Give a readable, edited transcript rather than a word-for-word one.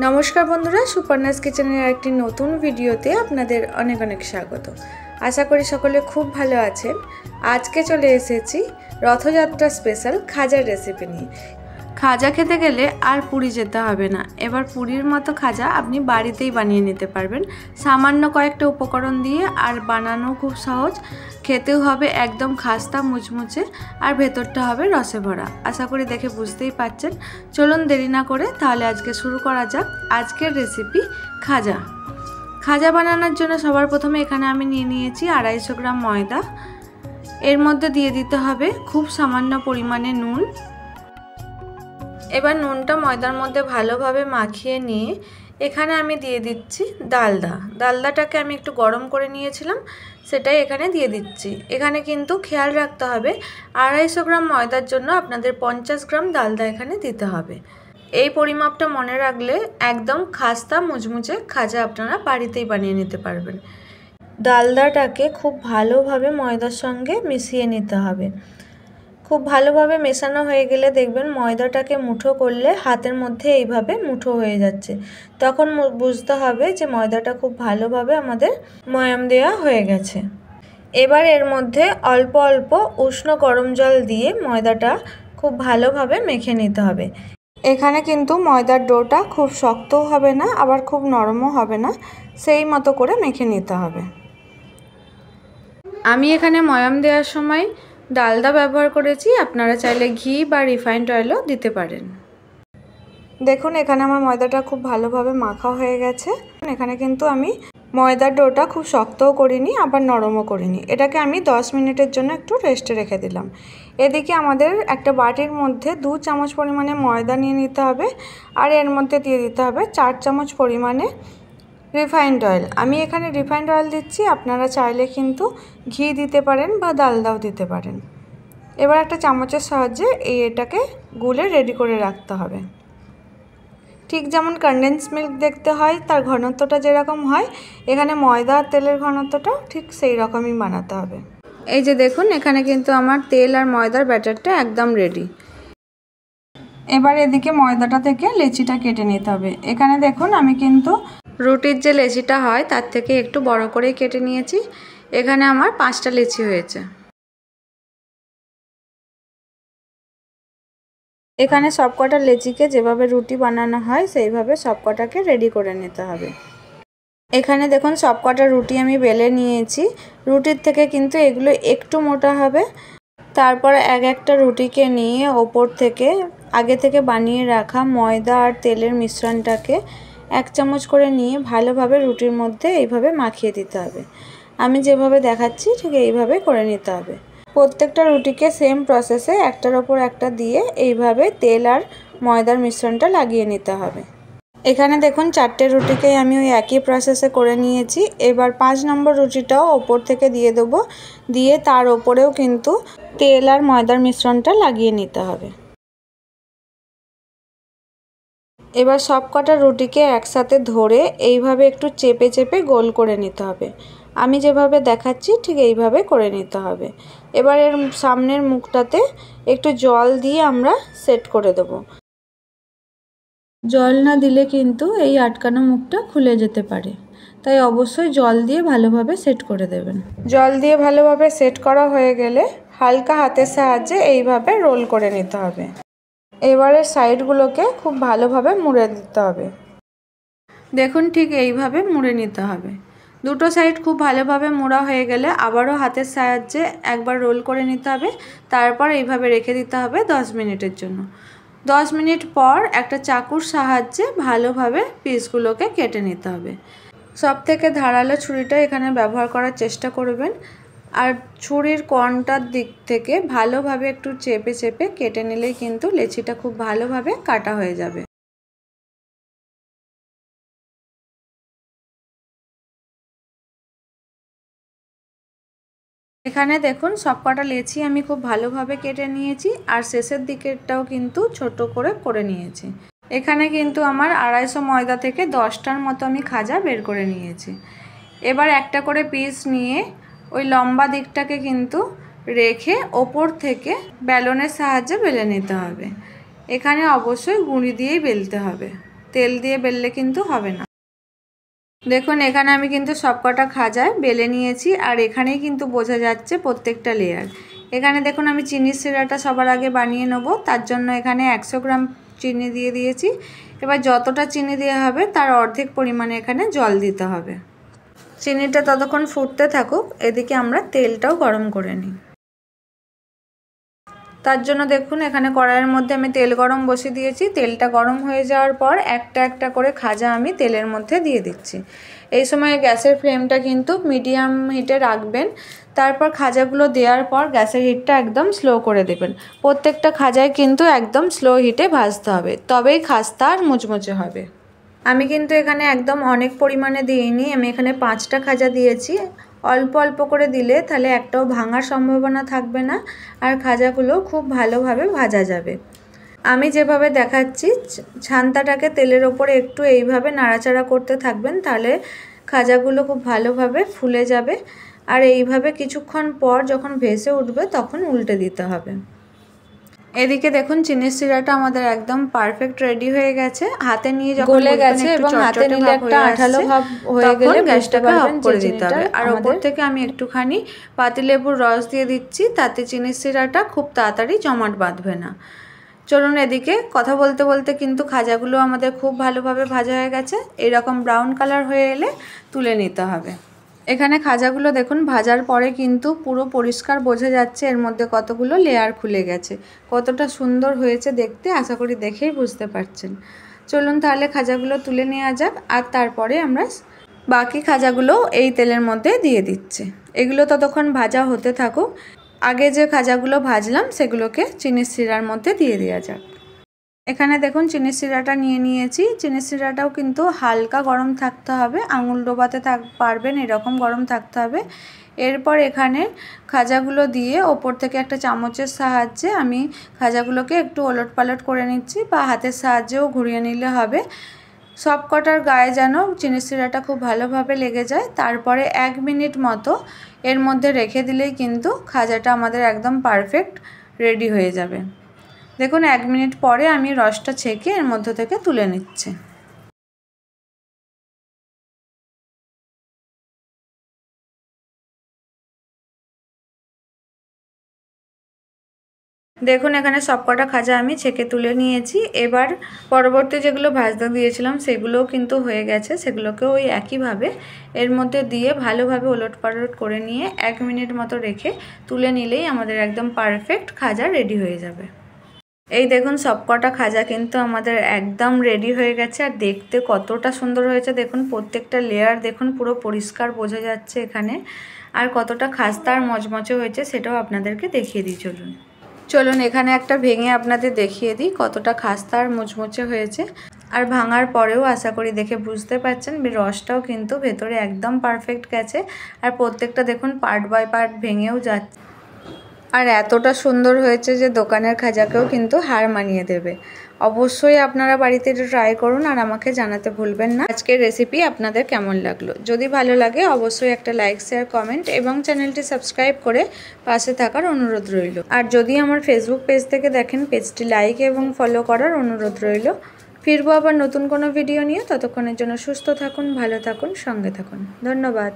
नमस्कार बंधुरा सुपर्णास किचेनेर एकटी नतून भिडियोते आपनादेर अनेक अनेक स्वागत। आशा करी सकले खूब भालो आछेन। आज के चले एसेछि रथयात्रा स्पेशल खाजार रेसिपि निये। खाजा खेते गेले आर पुरी जेते हबे ना। एबार पुरीर मतो खाजा आपनि बाड़ीतेई बानिये निते पारबेन सामान्य कयेकटा उपकरण दिये आर बानानो खूब सहज। खेतेও হবে একদম খাস্তা মুচমুচে আর ভেতরটা হবে রসে ভরা। আশা করি দেখে বুঝতেই পাচ্ছেন। চলুন দেরি না করে তাহলে আজকে শুরু করা যাক আজকের রেসিপি খাজা। খাজা বানানোর জন্য সবার প্রথমে এখানে আমি নিয়ে নিয়েছি 250 গ্রাম ময়দা। এর মধ্যে দিয়ে দিতে হবে খুব সামান্য পরিমাণে নুন। এবার নুনটা ময়দার মধ্যে ভালোভাবে মাখিয়ে নিয়ে এখানে আমি দিয়ে দিচ্ছি ডালডা। ডালডাটাকে আমি একটু গরম করে নিয়েছিলাম, সেটাই এখানে দিয়ে দিচ্ছি। এখানে কিন্তু খেয়াল রাখতে হবে 250 গ্রাম ময়দার জন্য আপনাদের 50 গ্রাম ডালডা এখানে দিতে হবে। এই পরিমাপটা মনে রাখলে একদম খাস্তা মুচমুচে খাজা আপনারা বাড়িতেই বানিয়ে নিতে পারবেন। ডালডাটাকে খুব ভালোভাবে ময়দার সঙ্গে মিশিয়ে নিতে হবে। খুব ভালোভাবে মেশানো হয়ে গেলে দেখবেন ময়দাটাকে মুঠো করলে হাতের মধ্যে এইভাবে মুঠো হয়ে যাচ্ছে। তখন বুঝতে হবে যে ময়দাটা খুব ভালোভাবে আমাদের ময়াম দেওয়া হয়ে গেছে। এবার এর মধ্যে অল্প অল্প উষ্ণ গরম জল দিয়ে ময়দাটা খুব ভালোভাবে মেখে নিতে হবে। এখানে কিন্তু ময়দার ডোটা খুব শক্তও হবে না আবার খুব নরমও হবে না, সেই মতো করে মেখে নিতে হবে। আমি এখানে ময়াম দেওয়ার সময় ডালডা ব্যবহার করেছি, আপনারা চাইলে ঘি বা রিফাইন্ড অয়েলও দিতে পারেন। দেখুন এখানে আমার ময়দাটা খুব ভালোভাবে মাখা হয়ে গেছে। এখানে কিন্তু আমি ময়দার ডোটা খুব শক্তও করিনি আবার নরমও করিনি। এটাকে আমি 10 মিনিটের জন্য একটু রেস্টে রেখে দিলাম। এদিকে আমাদের একটা বাটির মধ্যে 2 চামচ পরিমাণে ময়দা নিয়ে নিতে হবে আর এর মধ্যে দিয়ে দিতে হবে 4 চামচ পরিমাণে রিফাইন্ড অয়েল। আমি এখানে রিফাইন্ড অয়েল দিচ্ছি, আপনারা চাইলে কিন্তু ঘি দিতে পারেন বা ডালডাও দিতে পারেন। এবার একটা চামচের সাহায্যে এটাকে গুলে রেডি করে রাখতে হবে। ঠিক যেমন কনডেন্স মিল্ক দেখতে হয় তার ঘনত্বটা যেরকম হয়, এখানে ময়দা আর তেলের ঘনত্বটাও ঠিক সেই রকমই বানাতে হবে। এই যে দেখুন এখানে কিন্তু আমার তেল আর ময়দার ব্যাটারটা একদম রেডি। এবার এদিকে ময়দাটা থেকে লেচিটা কেটে নিতে হবে। এখানে দেখুন আমি কিন্তু রুটির যে লেচিটা হয় তার থেকে একটু বড় করেই কেটে নিয়েছি। এখানে আমার 5টা লেচি হয়েছে। এখানে সবকটা লেচিকে যেভাবে রুটি বানানো হয় সেইভাবে সবকটাকে রেডি করে নিতে হবে। এখানে দেখুন সবকটা রুটি আমি বেলে নিয়েছি। রুটির থেকে কিন্তু এগুলো একটু মোটা হবে। তারপর একটা রুটিকে নিয়ে ওপর থেকে আগে থেকে বানিয়ে রাখা ময়দা আর তেলের মিশ্রণটাকে 1 চামচ করে নিয়ে ভালোভাবে রুটির মধ্যে এইভাবে মাখিয়ে দিতে হবে। আমি যেভাবে দেখাচ্ছি ঠিক এইভাবে করে নিতে হবে। প্রত্যেকটা রুটিকে সেম প্রসেসে একটার ওপর একটা দিয়ে এইভাবে তেল আর ময়দার মিশ্রণটা লাগিয়ে নিতে হবে। এখানে দেখুন 4টে রুটিকেই আমি ওই একই প্রসেসে করে নিয়েছি। এবার 5 নম্বর রুটিটাও ওপর থেকে দিয়ে দেবো, দিয়ে তার ওপরেও কিন্তু তেল আর ময়দার মিশ্রণটা লাগিয়ে নিতে হবে। এবার সবকটা রুটিকে একসাথে ধরে এইভাবে একটু চেপে চেপে গোল করে নিতে হবে। আমি যেভাবে দেখাচ্ছি ঠিক এইভাবে করে নিতে হবে। এবার এর সামনের মুখটাতে একটু জল দিয়ে আমরা সেট করে দেব। জল না দিলে কিন্তু এই আটকানো মুখটা খুলে যেতে পারে, তাই অবশ্যই জল দিয়ে ভালোভাবে সেট করে দেবেন। জল দিয়ে ভালোভাবে সেট করা হয়ে গেলে হালকা হাতের সাহায্যে এইভাবে রোল করে নিতে হবে। এবারে সাইডগুলোকে খুব ভালোভাবে মুড়ে দিতে হবে। দেখুন ঠিক এইভাবে মুড়ে নিতে হবে। দুটো সাইড খুব ভালোভাবে মোড়া হয়ে গেলে আবারও হাতের সাহায্যে একবার রোল করে নিতে হবে। তারপর এইভাবে রেখে দিতে হবে 10 মিনিটের জন্য। 10 মিনিট পর একটা চাকুর সাহায্যে ভালোভাবে পিসগুলোকে কেটে নিতে হবে। সবথেকে ধারালো ছুরিটা এখানে ব্যবহার করার চেষ্টা করবেন আর ছুরির কোণটার দিক থেকে ভালোভাবে একটু চেপে চেপে কেটে নিলেই কিন্তু লেচিটা খুব ভালোভাবে কাটা হয়ে যাবে। এখানে দেখুন সবকটা লেচি আমি খুব ভালোভাবে কেটে নিয়েছি আর শেষের দিকেরটাও কিন্তু ছোট করে করে নিয়েছি। এখানে কিন্তু আমার 250 ময়দা থেকে 10টার মতো আমি খাজা বের করে নিয়েছি। এবার একটা করে পিস নিয়ে ওই লম্বা দিকটাকে কিন্তু রেখে ওপর থেকে বেলনের সাহায্যে বেলে নিতে হবে। এখানে অবশ্যই গুঁড়ি দিয়েই বেলতে হবে। তেল দিয়ে বেললে কিন্তু হবে না। দেখুন এখানে আমি কিন্তু সবকটা খাজায় বেলে নিয়েছি, আর এখানেই কিন্তু বোঝা যাচ্ছে প্রত্যেকটা লেয়ার। এখানে দেখুন আমি চিনির সিরাটা সবার আগে বানিয়ে নেব, তার জন্য এখানে 100 গ্রাম চিনি দিয়ে দিয়েছি। এবার যতটা চিনি দেওয়া হবে তার অর্ধেক পরিমাণে এখানে জল দিতে হবে। চিনিটা ততক্ষণ ফুটতে থাকুক, এদিকে আমরা তেলটাও গরম করে নিই। তার জন্য দেখুন এখানে কড়াইয়ের মধ্যে আমি তেল গরম বসিয়ে দিয়েছি। তেলটা গরম হয়ে যাওয়ার পর একটা একটা করে খাজা আমি তেলের মধ্যে দিয়ে দিচ্ছি। এই সময় গ্যাসের ফ্লেমটা কিন্তু মিডিয়াম হিটে রাখবেন। তারপর খাজাগুলো দেওয়ার পর গ্যাসের হিটটা একদম স্লো করে দেবেন। প্রত্যেকটা খাজায় কিন্তু একদম স্লো হিটে ভাজতে হবে, তবেই খাস্তা আর মুচমুচে হবে। আমি কিন্তু এখানে একদম অনেক পরিমাণে দিইনি, আমি এখানে 5টা খাজা দিয়েছি। অল্প অল্প করে দিলে তাহলে একটাও ভাঙার সম্ভাবনা থাকবে না, আর খাজাগুলো খুব ভালোভাবে ভাজা যাবে। আমি যেভাবে দেখাচ্ছি ছান্তাটাকে তেলের ওপরে একটু এইভাবে নাড়াচাড়া করতে থাকবেন, তাহলে খাজাগুলো খুব ভালোভাবে ফুলে যাবে। আর এইভাবে কিছুক্ষণ পর যখন ভেসে উঠবে তখন উল্টে দিতে হবে। এদিকে দেখুন চিনির সিরাটা আমাদের একদম পারফেক্ট রেডি হয়ে গেছে। হাতে নিয়ে যখন গলে গেছে এবং হাতে নিলে একটা আঠালো ভাব হয়ে গেলে গ্যাসটাকে অফ করে দিতে হবে। আর ওপর থেকে আমি একটুখানি পাতিলেবুর রস দিয়ে দিচ্ছি, তাতে চিনির সিরাটা খুব তাড়াতাড়ি জমাট বাঁধবে না। চলুন এদিকে কথা বলতে বলতে কিন্তু খাজাগুলো আমাদের খুব ভালোভাবে ভাজা হয়ে গেছে। এরকম ব্রাউন কালার হয়ে এলে তুলে নিতে হবে। এখানে খাজাগুলো দেখুন ভাজার পরে কিন্তু পুরো পরিষ্কার বোঝা যাচ্ছে এর মধ্যে কতগুলো লেয়ার খুলে গেছে। কতটা সুন্দর হয়েছে দেখতে, আশা করি দেখেই বুঝতে পারছেন। চলুন তাহলে খাজাগুলো তুলে নেওয়া যাক, আর তারপরে আমরা বাকি খাজাগুলো এই তেলের মধ্যে দিয়ে দিচ্ছি। এগুলো ততক্ষণ ভাজা হতে থাকুক। আগে যে খাজাগুলো ভাজলাম সেগুলোকে চিনির সিরার মধ্যে দিয়ে দেওয়া যাক। এখানে দেখুন চিনির সিরাটা নিয়ে নিয়েছি। চিনির সিরাটাও কিন্তু হালকা গরম থাকতে হবে, আঙুল ডোবাতে পারবেন এরকম গরম থাকতে হবে। এরপর এখানে খাজাগুলো দিয়ে ওপর থেকে একটা চামচের সাহায্যে আমি খাজাগুলোকে একটু ওলট পালট করে নিচ্ছি, বা হাতের সাহায্যেও ঘুরিয়ে নিলে হবে। সব কটার গায়ে যেন চিনির সিরাটা খুব ভালোভাবে লেগে যায়। তারপরে 1 মিনিট মতো এর মধ্যে রেখে দিলেই কিন্তু খাজাটা আমাদের একদম পারফেক্ট রেডি হয়ে যাবে। দেখুন 1 মিনিট পরে আমি রসটা ছেঁকে এর মধ্যে থেকে তুলে নিচ্ছি। দেখুন এখানে সবকটা খাজা আমি ছেঁকে তুলে নিয়েছি। এবার পরবর্তী যেগুলো ভাজতে দিয়েছিলাম সেগুলোও কিন্তু হয়ে গেছে, সেগুলোকেও ওই একইভাবে এর মধ্যে দিয়ে ভালোভাবে ওলট পালট করে নিয়ে 1 মিনিট মতো রেখে তুলে নিলেই আমাদের একদম পারফেক্ট খাজা রেডি হয়ে যাবে। এই দেখুন সবকটা খাজা কিন্তু আমাদের একদম রেডি হয়ে গেছে, আর দেখতে কতটা সুন্দর হয়েছে দেখুন। প্রত্যেকটা লেয়ার দেখুন পুরো পরিষ্কার বোঝা যাচ্ছে এখানে, আর কতটা খাস্তা আর মচমচে হয়েছে সেটাও আপনাদেরকে দেখিয়ে দিই। চলুন এখানে একটা ভেঙে আপনাদের দেখিয়ে দিই কতটা খাস্তা আর মুচমুচে হয়েছে। আর ভাঙার পরেও আশা করি দেখে বুঝতে পারছেন রসটাও কিন্তু ভেতরে একদম পারফেক্ট গেছে, আর প্রত্যেকটা দেখুন পার্ট বাই পার্ট ভেঙেও যাচ্ছে। আর এতটা সুন্দর হয়েছে যে দোকানের খাজাকেও কিন্তু হার মানিয়ে দেবে। অবশ্যই আপনারা বাড়িতে এটা ট্রাই করুন, আর আমাকে জানাতে ভুলবেন না আজকের রেসিপি আপনাদের কেমন লাগলো। যদি ভালো লাগে অবশ্যই একটা লাইক, শেয়ার, কমেন্ট এবং চ্যানেলটি সাবস্ক্রাইব করে পাশে থাকার অনুরোধ রইল। আর যদি আমার ফেসবুক পেজ থেকে দেখেন পেজটি লাইক এবং ফলো করার অনুরোধ রইল। ফিরবো আবার নতুন কোনো ভিডিও নিয়ে, ততক্ষণের জন্য সুস্থ থাকুন, ভালো থাকুন, সঙ্গে থাকুন। ধন্যবাদ।